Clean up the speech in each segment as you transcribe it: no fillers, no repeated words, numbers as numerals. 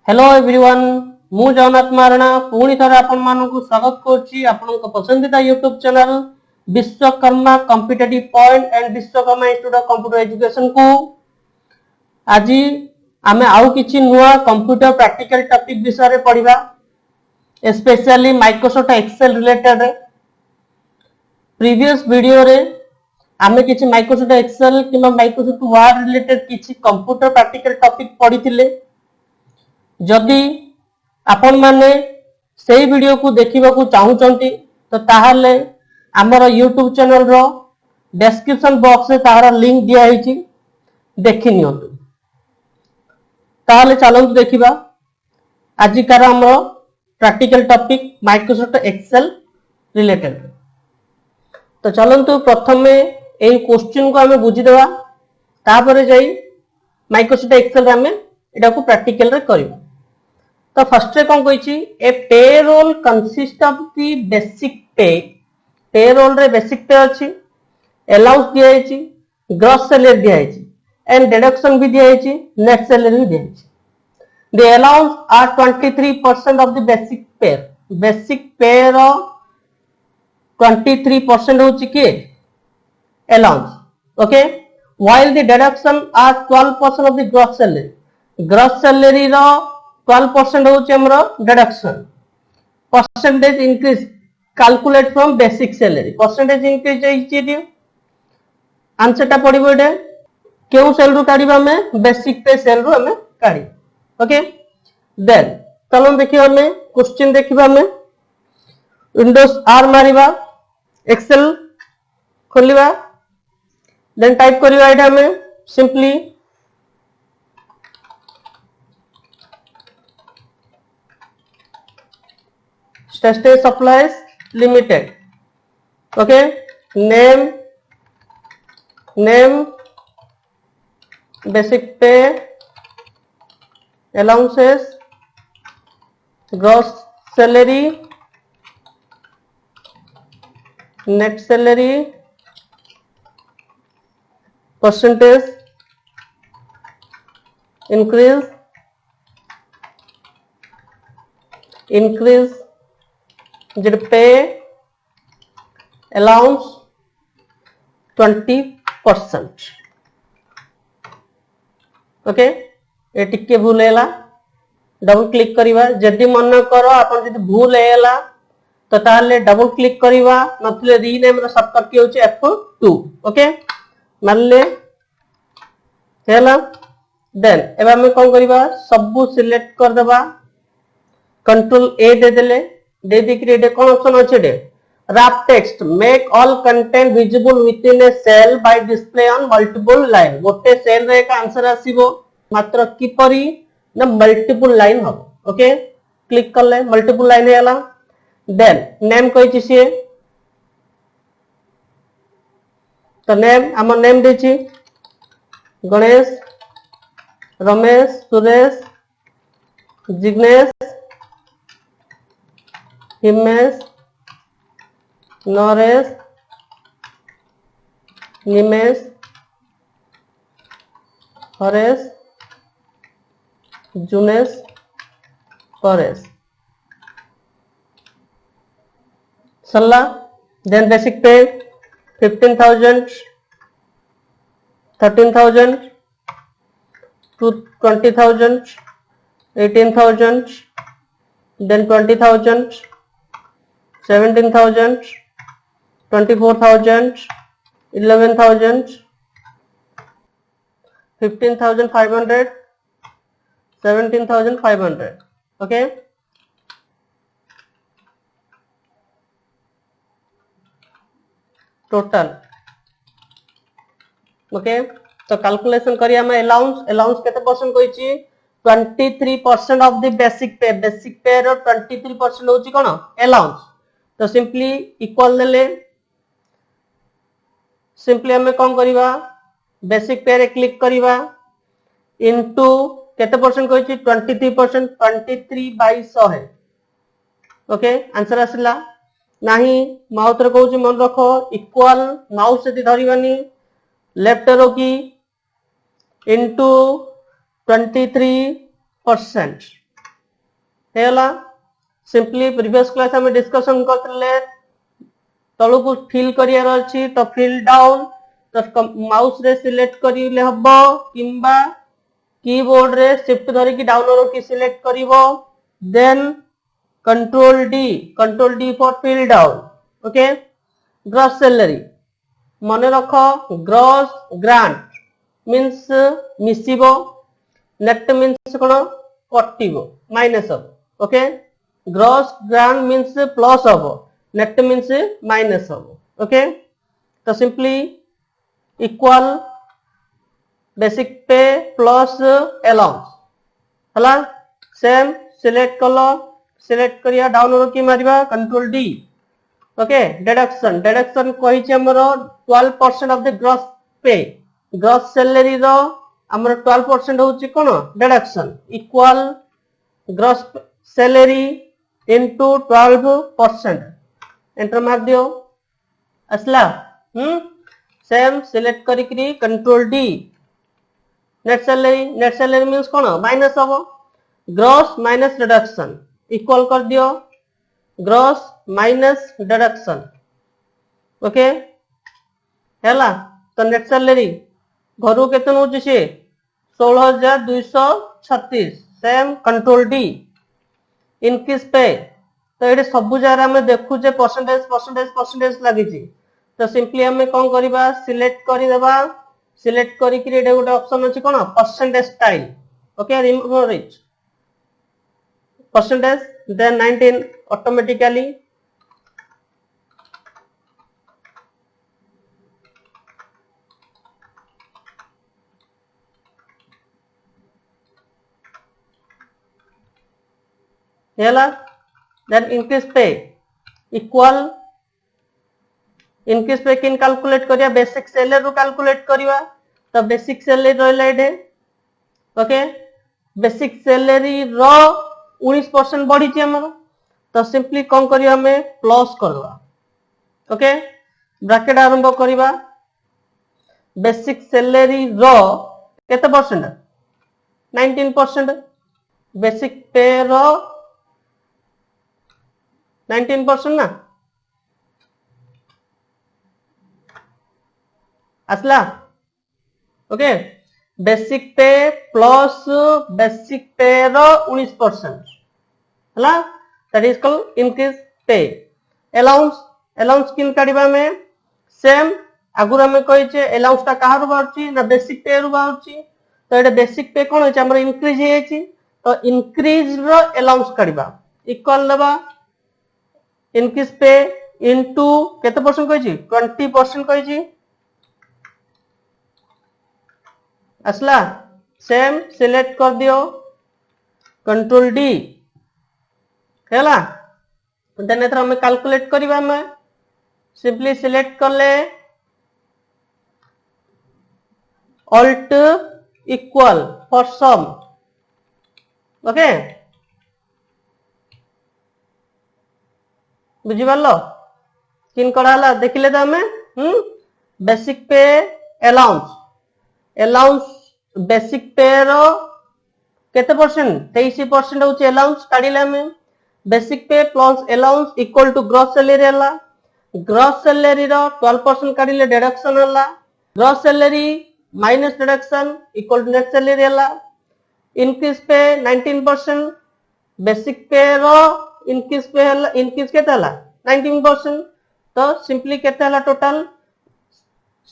Hello everyone मु जगन्नाथ महाराणा पुणी थर आपण मानकु स्वागत करछि आपनक पसंदीदा YouTube channel Vishwakarma competitive point and Vishwakarma institute of computer education को आज आमे आउ किछि नुवा कंप्यूटर प्रैक्टिकल टॉपिक विषय रे पढिबा specially Microsoft Excel related previous video रे आमे किछि माइक्रोसॉफ्ट एक्सेल किमा माइक्रोसॉफ्ट वर्ड रिलेटेड किछि कंप्यूटर प्रैक्टिकल टॉपिक पढिथिले जदि आपण माने सेही वीडियो को देखिबा को चाहुचंती तो ताहाले हमर YouTube चैनल रो डिस्क्रिप्शन बॉक्स रे ताहार लिंक दिया हिची देखि नियंतु ताहाले चलंतु देखिबा आजिकार हमर practical topic Microsoft Excel related. तो चलंतु प्रथमे एई क्वेश्चन को हमें बुझी देबा तापरे जाई माइक्रोसॉफ्ट एक्सेल रे हमें एटा को प्रैक्टिकल रे करिबा। तो फर्स्ट रे कौन कहिछि ए payroll consist of the basic pay payroll रे बेसिक पे अछि अलाउंस दिया हिछि ग्रॉस सैलरी दिया हिछि एंड डिडक्शन भी दिया हिछि नेट सैलरी भी दिया हिछि। The allowance are 23% of the basic pay रो 23% होछि के allowance okay while the deduction are 12% of the gross salary रो 12% होचे हमरो deduction percentage increase calculate from basic salary percentage increase जाई आंसर टा पडिबो एडे केउ सेल रु काढिबा में बेसिक पे सेल रु हमें काढी ओके देन चलो देखियो हमें क्वेश्चन देखिबा में विंडोज आर मारिबा एक्सेल खोलिबा देन टाइप करिबा एडा में simply State Supplies Limited okay name basic pay allowances gross salary net salary percentage increase जब पे अलाउंस 20% ओके ए टिके भूल हैला डबल क्लिक करिवा जदी मन करो आपण जदी भूल हैला तो ताले डबल क्लिक करिवा नथले रीनेम रो शॉर्टकट की होची F2 ओके मानले हैला देन एबा हम कोन करिवा सब सिलेक्ट कर देबा कंट्रोल ए दे देले दे दिक्रिएट कौन ऑप्शन अच्छे दे wrap text make all content visible within a cell by display on multiple line गोटे सेल रे का आंसर आसीबो मात्र की परी ना मल्टीपल लाइन हो ओके क्लिक कर ले मल्टीपल लाइन हैला देन नेम कहि छि से तो नेम हमर नेम दे छि गणेश रमेश सुरेश जिग्नेश हिमेश नरेश निमेश हरेश जुनेश परेश सल्ला देन बेसिक पे 15,000 13,000 20,000 18,000 then 20,000 17,000 24,000 11,000 15,500 17,500 okay टोटल ओके तो कैलकुलेशन करिया में अलाउंस केते परसेंट कोइ छि 23% ऑफ द बेसिक पे रो 23% होछि कोन अलाउंस तो सिंपली इक्वल ले सिंपली हमें कौन करिवा बेसिक पे रे क्लिक करिवा इनटू केते परसेंट कोइ छि 23% 23/100 है ओके आंसर आसला नाही माउस रे कहू छि मन रखो इक्वल माउस से धरिबानी लेफ्ट एरो की इनटू 23% हेला सिंपली प्रीवियस क्लास हम डिस्कशन करथिले तळु को फिल करियार अछि तो फिल डाउन तो माउस रे सिलेक्ट करिले हबो किंबा कीबोर्ड रे शिफ्ट धरि की डाउन रो की सिलेक्ट करिवो then control D for fill down okay gross salary मन रख ग्रॉस ग्रांट मींस मिसिबो नेट मींस कोन कटिबो माइनस हबो okay gross grant means plus हबो नेट मींस माइनस हबो ओके तो simply equal basic pay plus allowance हला सेम सिलेक्ट कलो सिलेक्ट करिया डाउन रो की मारिबा कंट्रोल डी ओके डिडक्शन कहि छै हमर 12% of the gross pay gross salary रो हमर 12% होछि कोन deduction equal gross salary into 12% enter मार दियो असला सेम सिलेक्ट करिकरी control D net salary means कोन माइनस हबो ग्रॉस माइनस डिडक्शन इक्वल कर दियो ग्रॉस माइनस डिडक्शन ओके हैला तो नेट सैलरी घरु केतन होची से 16236 सेम कंट्रोल डी इनक्रीज पे तो ये सब जगह हम देखु जे परसेंटेज लागि छी तो सिंपली हमें कोन करबा सिलेक्ट करि देबा सिलेक्ट करी कि एटा गोटे ऑप्शन अछि कोन percentage style okay remove it percentage then 19 automatically हेला then increase pay equal increase pay किन कैलकुलेट करिया बेसिक सैलरी रो कैलकुलेट करिवा तो बेसिक सैलरी रहले एडे ओके बेसिक सैलरी रो 19% बढ़ी छी हमर तो सिंपली कोन करिया हमें प्लस करवा ओके ब्रैकेट आरंभ करिवा बेसिक सैलरी रो केते परसेंट 19% बेसिक पे रो 19% ना असला okay basic pay plus basic pay रो 19% हला दैट इज कॉल्ड इंक्रीज पे अलाउंस किन काढिबा में सेम आगुरा में कहि छे अलाउंस ता कहार बाउची ना बेसिक पे रु बाउची तो एटा बेसिक पे कोन होय हमर इंक्रीज हे छी तो इंक्रीज रो अलाउंस काढिबा इक्वल लेबा इंक्रीज पे इनटू केते परसेंट कहि छी 20% कहि छी असला सेम सिलेक्ट कर दियो कंट्रोल डी हैला देन एथरा हमें कैलकुलेट करबा में सिंपली सिलेक्ट कर ले alt equal for sum okay बुझी पारलो किन कराला देखिले त हमें बेसिक पे अलाउंस बेसिक पे रो केते परसेंट 23% होची अलाउंस काढिला में basic pay plus allowance equal to gross salary हला ग्रॉस सैलरी रो 12% काढिले डिडक्शन हला gross salary minus deduction equal to net salary हला इंक्रीज पे 19% बेसिक पे रो इंक्रीज पे हला इंक्रीज केते हला 19% तो सिंपली केते हला टोटल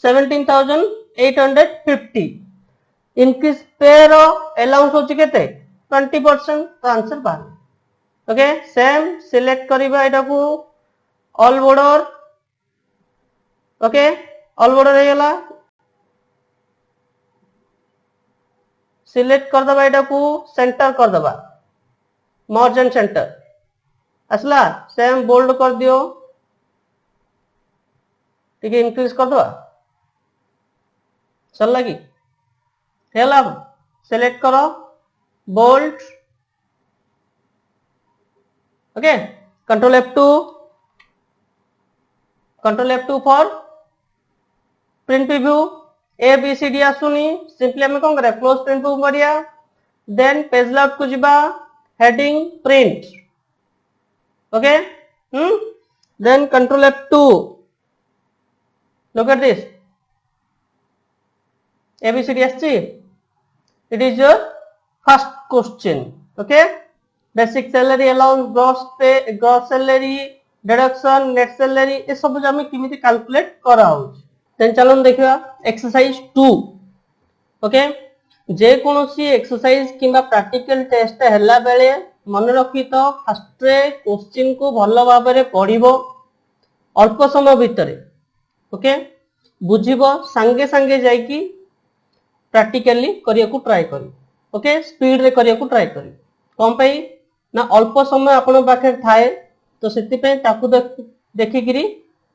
17,850 इंक्रीज पे रो अलाउंस होची केते 20% तो आंसर बाहर ओके सेम सिलेक्ट करिबा एटा को all border okay all border हे गेला सिलेक्ट कर दबा एटा को सेंटर कर दबा मर्ज एंड सेंटर असला सेम बोल्ड कर दियो ठीक है इंक्रीज कर दबा चल लगी हेला सिलेक्ट करो bold okay control F2 for print preview A B C D आसुनी सिंपली हमें कौन करिया क्लोज प्रिंट प्रीव्यू करिया देन पेज लेआउट को जिबा heading print. Okay. Then control F2. Look at this. ABCD SC. It is your first question. Okay. Basic salary allowance, gross pay, gross salary, deduction, net salary, ये सब हमें किमिति calculate करा होउछ. Then चलन देखिबा exercise 2. Okay. जे कोनोसी exercise किंबा practical test हैला बेले मन रखी तो फर्स्ट रे क्वेश्चन को भलो भाबरे पढिबो अल्प समय भितरे. ओके बुझिबो संगे संगे जाई कि प्रैक्टिकली करिया को ट्राई करी. ओके स्पीड रे करिया को ट्राई करी. कोन पई ना अल्प समय आपण पाखे थाए तो सेति पे ताकू देखि गिरी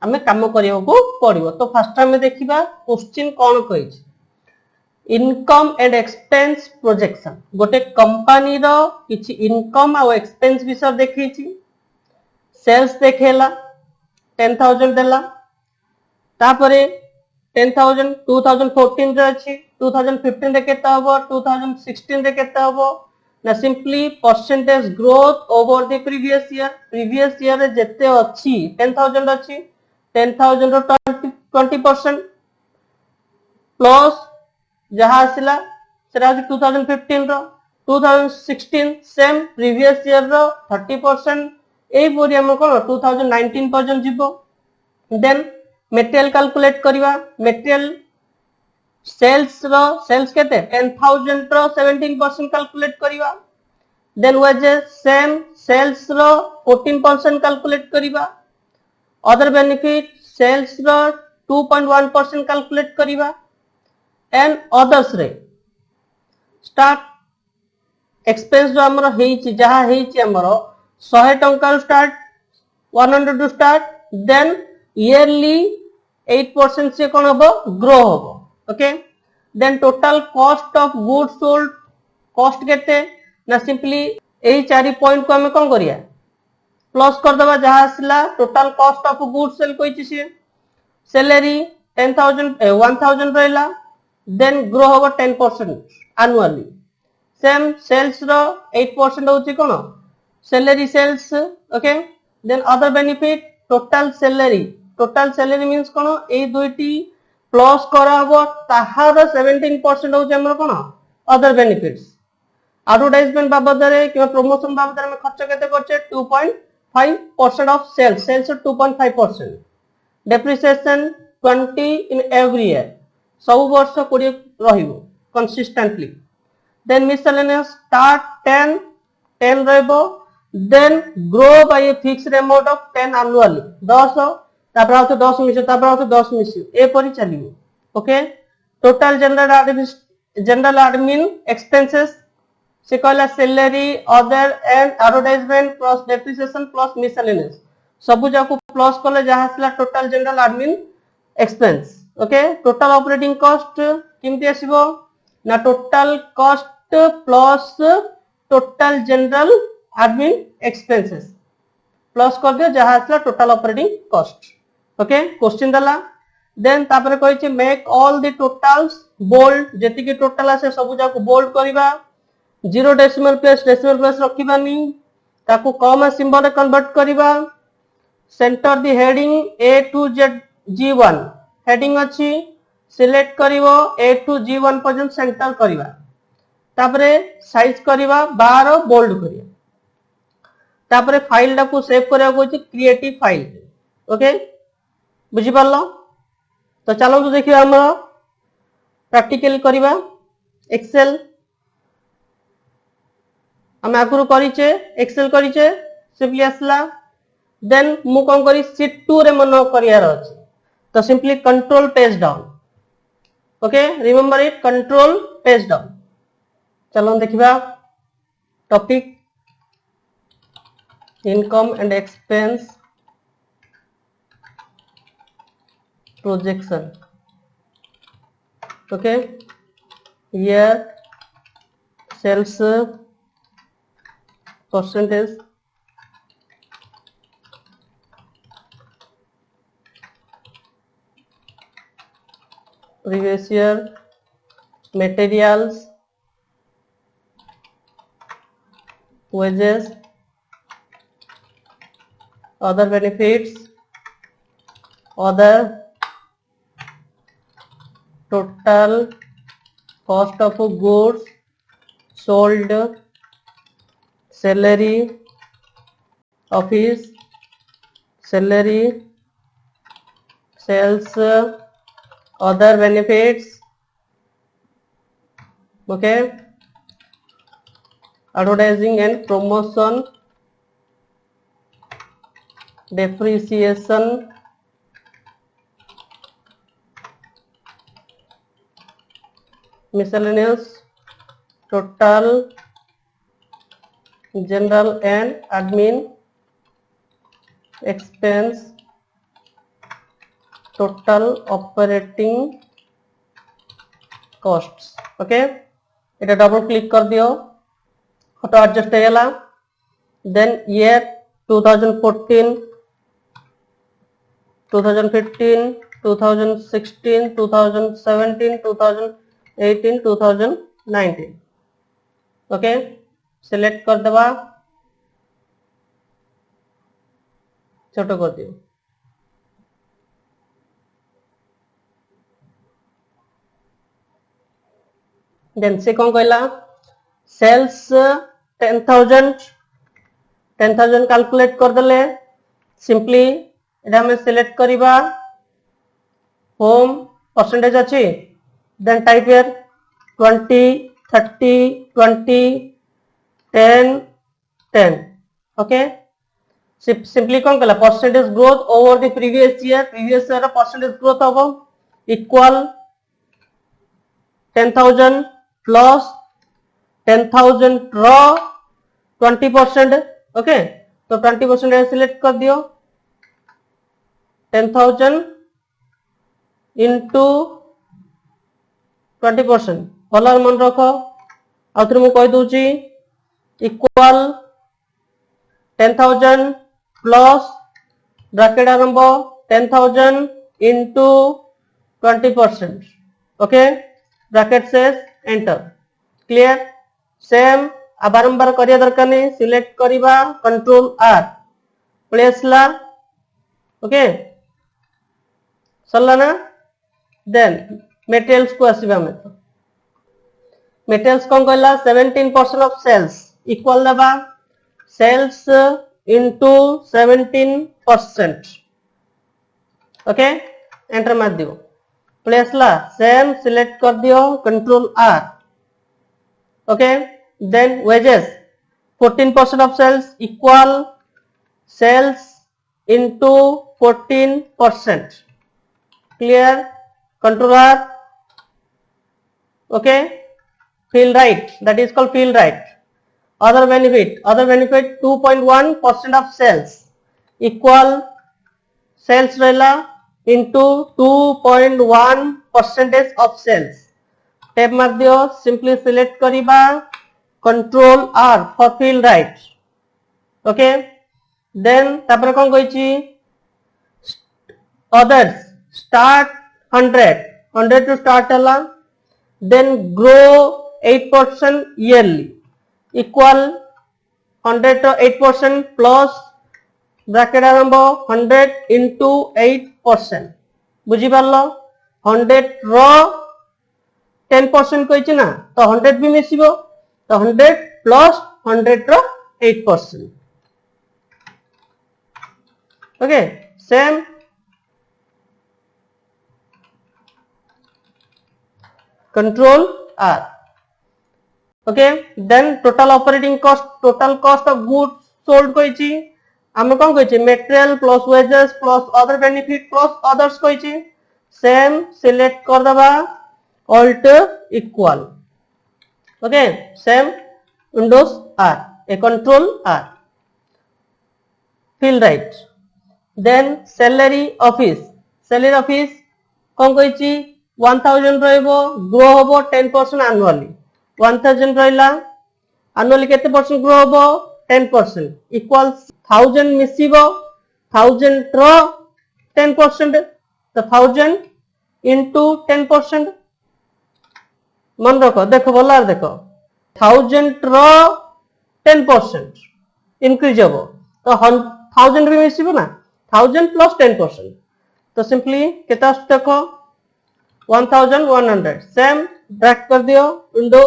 हमें काम करिया को पड़िबो. तो फर्स्ट हमें देखिबा क्वेश्चन कोन कहिछि इनकम एंड एक्सपेंस प्रोजेक्शन. गोटे कंपनी रो किछि इनकम आ एक्सपेंस विषय देखिछि. सेल्स देखेला 10,000 देला. तापरे 10,000 2014 रे अछि. 2015 रे केता हबो, 2016 रे केता हबो ना simply percentage growth over the previous year. Previous year रे जते अछि 10,000 अछि 10,000 रो 20% प्लस जहा आसिला सेरा 2015 रो 2016 सेम प्रीवियस ईयर रो 30% ए बोरी हम कोन 2019 पर्यंत जिवो. देन मटेरियल कैलकुलेट करिवा. मटेरियल सेल्स केते 10,000 रो 17% कैलकुलेट करिवा. देन वेजेस सेम सेल्स रो 14% कैलकुलेट करिवा. अदर बेनिफिट सेल्स रो 2.1% कैलकुलेट करिवा. एंड अदर्स रे स्टार्ट एक्सपेंस जो हमरो हेछि जहा हेछि हमरो 100 टंका रो start 100 to start. Then yearly 8% से कोन होबो ग्रो होबो. Okay then total cost of goods sold cost केते ना सिंपली एही 4 पॉइंट को हमें कोन करिया प्लस कर दबा. जहा आसला total cost of goods sell कोइछि से सैलरी 10,000 रहला. देन ग्रो होबो 10% एनुअली. सेम सेल्स रो 8% होछि कोन salary sales. Okay then other benefit total salary means कोन ए दुइटी प्लस करा होबो ताहार 17% होछि हमर कोन अदर बेनिफिट्स. एडवर्टाइजमेंट बाबदरे कि प्रमोशन बाबदरे में खर्च केते करछे 2.5% of sales 2.5%. Depreciation 20 in every year सब वर्ष 20 रहिबो कंसिस्टेंटली. देन मिसलेनियस स्टार्ट 10 रहबो. Then grow by a fixed amount of 10 annually 10 तापर आउ 10 मिसियो तापर आउ 10 मिसियो ए परि चलिबो. Okay total general admin expenses से कहला salary other and advertisement plus depreciation plus miscellaneous सब जाको प्लस करले जहा आसला total general admin expense. Okay total operating cost किमती आसीबो ना total cost plus total general admin expenses plus कर दियो जहा आसला total operating cost. Okay question दला. देन तापर कहिछि make all the totals bold. जेति कि टोटल आसे सब जाको बोल्ड करिवा. जीरो डेसिमल प्लेस रखिबानी ताको कॉमा सिंबल रे कन्वर्ट करिवा. Centre the heading A to G1 heading अछि सिलेक्ट करिवो A to G1 पर्यंत सेंटर करिवा. तापरे साइज करिवा 12 बोल्ड करिया. तापरे फाइल टाको सेव करिया कोछि क्रिएटिव फाइल. ओके बुझि पारलो. तो चलो तो देखियो हमर प्रैक्टिकल करिवा. एक्सेल हम आगुरु करिचे एक्सेल करिचे सिंपली आसला. देन मु कोन करी शीट 2 रे मन करियार अछि तो simply control page down. Okay remember it control page down. चलो देखिबा topic income and expense projection. Okay here sales percentage previous year materials wages, other benefits, other total cost of goods sold, salary, office, salary, sales, other benefits, okay, advertising and promotion, depreciation, miscellaneous, total general and admin expense, total operating costs, okay, এটা double click कर दियो, auto adjust हेला। Then year 2014, 2015, 2016, 2017, 2018, 2019, okay, select कर देवा, छोट कर दियो। Then से कौन कहला, सेल्स 10,000 कैलकुलेट कर देले, सिंपली एटा हमें सिलेक्ट करिबा, होम परसेंटेज अछि, then type here 20, 30, 20, 10, 10, okay. Simply कौन कहला, percentage growth over the previous year percentage growth होबो इक्वल 10,000 प्लस 10,000 रो 20%, ओके, तो 20% सिलेक्ट कर दियो, 10,000 इंटू 20%, भल मन रख, आउथरे मु कहि दूची इक्वल 10,000 प्लस ब्रैकेट आरंभ 10,000 इंटू 20%, ओके, ब्रैकेट सेस एंटर, क्लियर। सेम बारंबार करिया दरकार नहीं, सिलेक्ट करिबा कंट्रोल आर प्लेसला, ओके, सरला ना। देन मटेरियल्स को आसीबा, में मटेरियल्स कौन कहला, 17% ऑफ सेल्स इक्वल दबा सेल्स इंटू 17%, ओके, एंटर मार दियो, प्लेसला सेम सिलेक्ट कर दियो control R, okay. Then wages 14% of sales equal sales into 14%, clear, control R, okay, fill right, that is called fill right. Other benefit 2.1% of sales equal sales रहला into 2.1% of sales, tab मार दियो, simply select करिबा control R for fill right, okay. Then तापर कोन कहिची others start 100 to start हला, then grow 8% yearly equal 100 to 8% plus bracket आरंभ 100 into 8%, बुझी पारलो, 100 रो 10% कहिची ना, तो 100 भी मिसिबो, तो 100 plus 100 रो 8%, okay. Same control R, okay. Then total operating cost, total cost of goods sold कहिची, आमे कोन कहिची material plus wages plus other benefit plus others कहिची, सेम सिलेक्ट कर दबा alt equal, okay, same Windows R, ए control R, fill right. Then salary office कोन कहिची 1000 रहइबो, ग्रो होबो 10% एनुअली, 1000 रहइला एनुअली केते परसेंट ग्रो होबो 10% इक्वल 1000 मिसिबो, 1000 रो 10%, तो 1000 into 10%, मन रखो, देखो बोलार देखो 1000 रो 10% increase हो तो 1000 भी मिसिबो ना 1000 plus 10% तो सिंपली केता देखो 1100 सेम ड्रैग कर दियो विंडो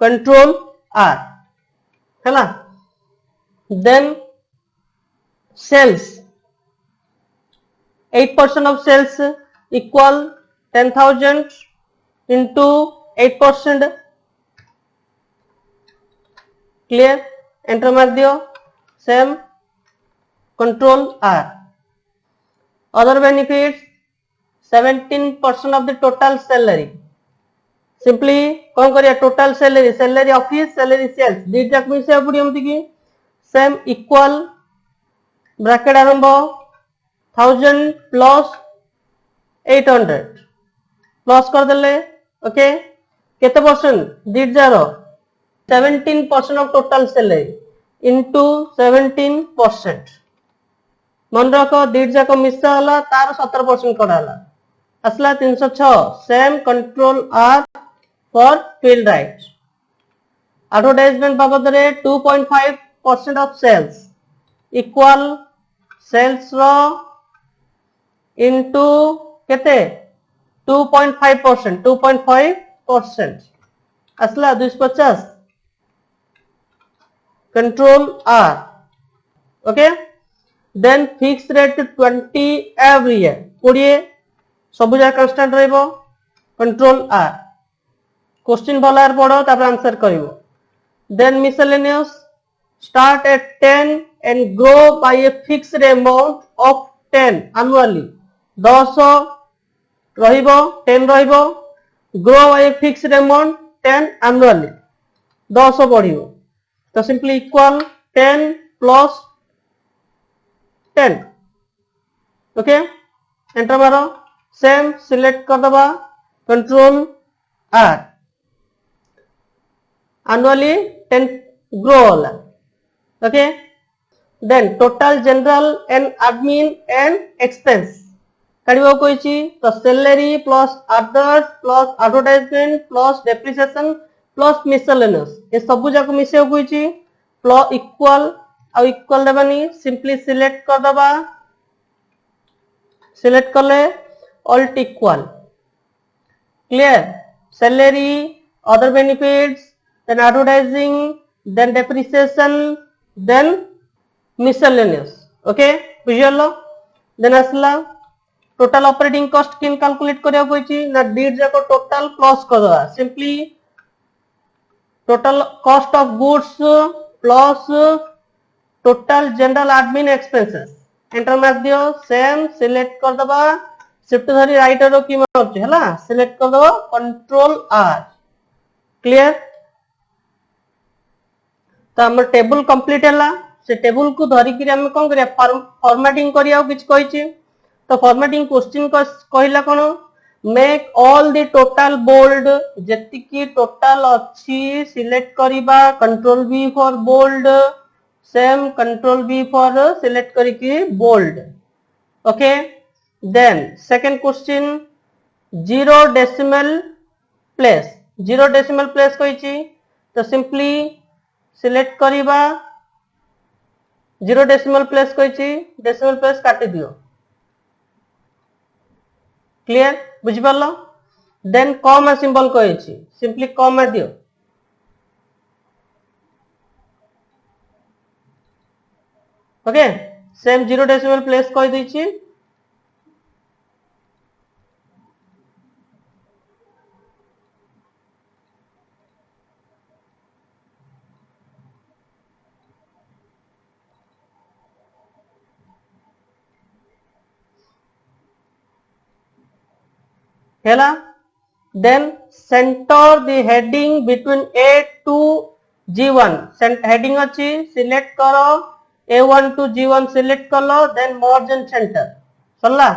कंट्रोल आर है ना then sales 8% of sales equal 10,000 into 8% clear enter मार दियो same control R other benefits 17% of the total salary simply कौन करिया total salary office salary sales दी जाक में से पड़ी हमती की same equal bracket आरंभ 1000 plus 800 प्लस कर देले ओके केते percent the jar 17% of total salary into 17% मन रख दी जाक मिसा हला तार 17% कडाला असला 306 same control R for field right advertisement बाबद रे 2.5% ऑफ सेल्स इक्वल सेल्स रो इनटू केते 2.5% असला 250 control R okay then fix rate 20 every year 20 सब जगह कांस्टेंट रहइबो कंट्रोल आर क्वेश्चन भलार पढो तापर आंसर करिवो then miscellaneous start at 10 and grow by a fixed amount of 10 annually 10 रहिबो 10 रहिबो grow by a fixed amount 10 annually 10 बढ़िबो तो simply equal 10 plus 10 okay enter मारो सेम सिलेक्ट कर दबा कंट्रोल आर annually 10 grow होला okay then total general and admin and expense काढिबो कोइची तो salary plus others plus advertisement plus depreciation plus miscellaneous ए सब जाक मिसेओ कोइची प्लस इक्वल आ इक्वल देबानी सिंपली सिलेक्ट कर दबा सिलेक्ट करले alt equal clear salary other benefits then advertising then depreciation then miscellaneous okay बुझियलो then असला टोटल ऑपरेटिंग कॉस्ट किन कैलकुलेट करिया कोइची ना डीड जाको टोटल प्लस कर दवा simply total cost of goods plus total general admin expenses enter मार दियो same select कर दबा शिफ्ट धरी राइट रो की मारछ हला सिलेक्ट कर दो कंट्रोल आर क्लियर तो हमर टेबल कंप्लीट हला से टेबल को धरी कि हम कोन करिया फॉर्मेटिंग करिया किछ कहिछि तो फॉर्मेटिंग क्वेश्चन को कहिला कोन make all the total bold जति की टोटल अछि सिलेक्ट करिबा control B for bold same control B for select करी की bold okay then second question 0 decimal place कहिछि तो सिंपली सिलेक्ट करिबा 0 डेसिमल प्लेस कहिछि डेसिमल प्लेस काटि दियो क्लियर बुझि परलो देन कॉमा सिंबल कहिछि सिंपली कॉमा दियो ओके सेम 0 डेसिमल प्लेस कहि दैछि हेला then center the heading between A to G1 heading अच्छी select करो A1 to G1 select करो then merge and center Sarla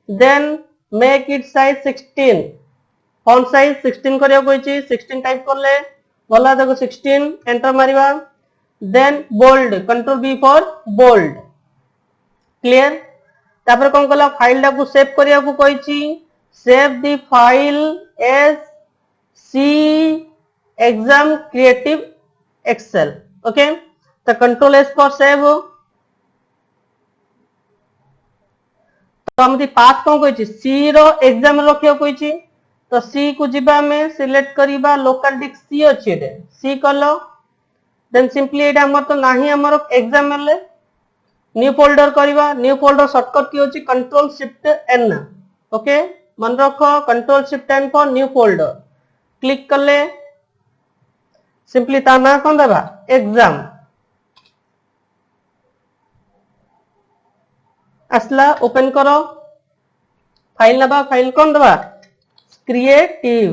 then make it size 16 font size 16 करियो Koichi 16 type कर ले बोला देखो 16 enter मारिबा then bold control B for bold clear तापर कोन कला फाइल टा को सेव करिया को Koichi save the file as C exam creative excel okay तो कंट्रोल एस फॉर सेव तो हमती पाथ कौन कही सी रो एग्जाम रखियो कही तो सी को जीवा में सिलेक्ट करिबा लोकल डिस्क सी अछि रे सी कलो देन सिंपली एटा हमर तो नाही हमर एग्जाम ले न्यू फोल्डर करिबा न्यू फोल्डर शॉर्टकट की होची कंट्रोल शिफ्ट एन ओके मन रखो control shift N for new folder click करले सिंपली ता ना कोन देबा एग्जाम असला ओपन करो फाइल नबा फाइल कोन देबा क्रिएटिव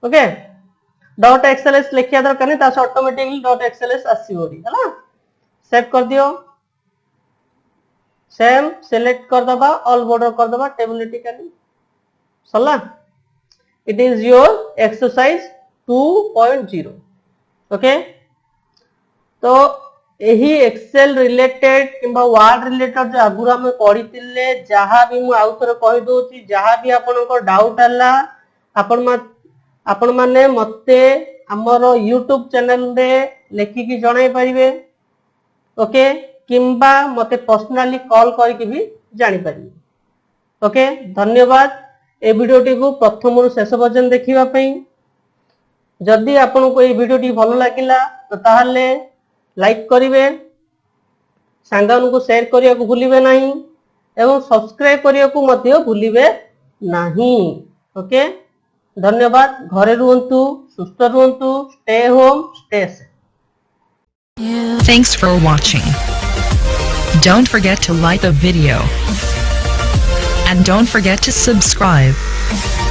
ओके डॉट एक्सएलएस लिखिया दरकार नहीं तासे ऑटोमेटिकली डॉट एक्सएलएस आसीबोरी हला सेव कर दियो सेम सिलेक्ट कर दबा ऑल बॉर्डर कर दबा टेबुलेटिकली सला it is your exercise 2.0 okay तो यही एक्सेल रिलेटेड किंबा वर्ड रिलेटेड जो आगुर हम पढ़ी जहाँ भी मुझे आउ थे कहीदे जहाँ भी आपन डाउट है आपण माने मते हमर यूट्यूब चैनल रे लेखिकी जणाई परिबे ओके किंबा मते पर्सनली कॉल करके भी जानी परिबे ओके धन्यवाद ए वीडियोटी को प्रथम रु शेष पर्यंत देखिबा पई जदि आपन को ए वीडियोटी भलो लागिला तो ताहले लाइक करिवे सांगान को शेयर करिया को भूलिबे नाही एवं सब्सक्राइब करिया को मध्य भूलिबे नाही ओके धन्यवाद घरे रुहंतु सुस्थ रुहंतु stay home stay safe Thanks for watching. Don't forget to like the video and don't forget to subscribe.